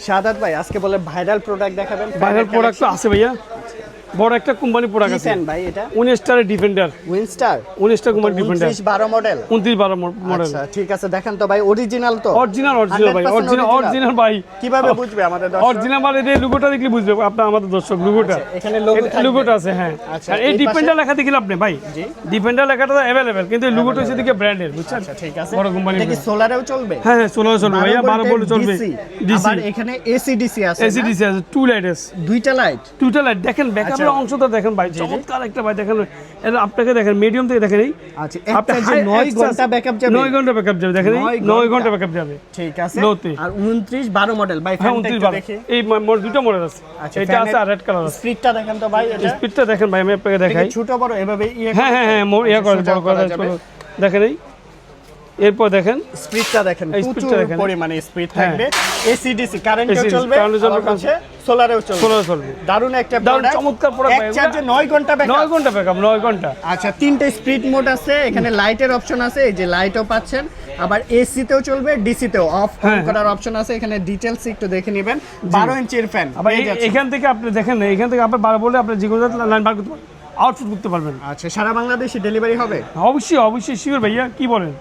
শাহাদাত ভাই আজকে বলে ভাইরাল প্রোডাক্ট দেখাবেন। ভাইরাল প্রোডাক্ট তো আছে ভাইয়া, বড় একটা কোম্পানি প্রোডাক্ট আছে ভাই। এটা উইনস্টার ডিফেন্ডার, উইনস্টার 19টা কোম্পানি ডিফেন্ডার 12 মডেল, 12 মডেল। আচ্ছা ঠিক আছে, দেখেন তো ভাই অরিজিনাল তো? অরিজিনাল ভাই, অরিজিনাল ভাই। কিভাবে বুঝবে আমাদের দর্শক? অরিজিনাল মানে এই লোগোটা দেখলে বুঝবে আপনারা, আমাদের দর্শক লোগোটা এখানে লোগোটা আছে। হ্যাঁ, আর এই ডিফেন্ডার লেখা দেখলে আপনি ভাই, ডিফেন্ডার লেখাটা अवेलेबल, কিন্তু এই লোগোটা হচ্ছে দিকে ব্র্যান্ডের, বুঝছেন? আচ্ছা ঠিক আছে, বড় কোম্পানি। এটা কি সোলারেও চলবে? হ্যাঁ হ্যাঁ, সোলার চলবে ভাইয়া, 12 ভোল্ট চলবে। ডিসি, আবার এখানে এসি ডিসি আছে, এসি ডিসি আছে, 2 লাইট আছে, দুইটা লাইট। দেখেন ব্যাকআপের অংশটা দেখেন ভাই, চমৎকার একটা ভাই। দেখেন এটা আপনাকে দেখেন মিডিয়াম থেকে দেখেন, এই আচ্ছা একটা যে 9 ঘন্টা ব্যাকআপ যাবে, 9 ঘন্টা ব্যাকআপ যাবে, দেখেন 9 ঘন্টা ব্যাকআপ যাবে। ঠিক আছে। লোতে আর 29 12 মডেল ভাই, ফ্যানটা একটু দেখি। এই দুটো মডেল আছে, এটা আছে আর রেড কালার আছে। স্পিডটা দেখেন তো ভাই, এটা স্পিডটা দেখেন ভাই, আমি আপনাকে দেখাই। ছোট বড় এভাবে হ্যাঁ হ্যাঁ হ্যাঁ, ইয়া করে বড় করা যাবে, দেখেন। এই এরপর দেখেন স্পিডটা দেখেন, প্রচুর পরিমাণে স্পিড থাকবে। এসি ডিসি কারেন্টও চলবে, সোলারেও চলবে। দারুণ একটা প্রোডাক্ট, চমৎকার প্রোডাক্ট ভাই। এক চার্জে 9 ঘন্টা ব্যাকআপ, 9 ঘন্টা ব্যাকআপ, 9 ঘন্টা। আচ্ছা তিনটে স্পিড মোড আছে, এখানে লাইটের অপশন আছে, এই যে লাইটও পাচ্ছেন। আবার এসি তেও চলবে, ডিসি তেও অফ অন করার অপশন আছে। এখানে ডিটেইলস একটু দেখে নেবেন। 12 ইঞ্চির ফ্যান। আবার এখান থেকে আপনি দেখেন, এখান থেকে আপনি 12 বলে আপনি যে কোনো লাইন বার করতে পারবেন, আউটপুট করতে পারবেন। আচ্ছা সারা বাংলাদেশে ডেলিভারি হবে? অবশ্যই অবশ্যই, শিওর ভাইয়া, কি বলেন?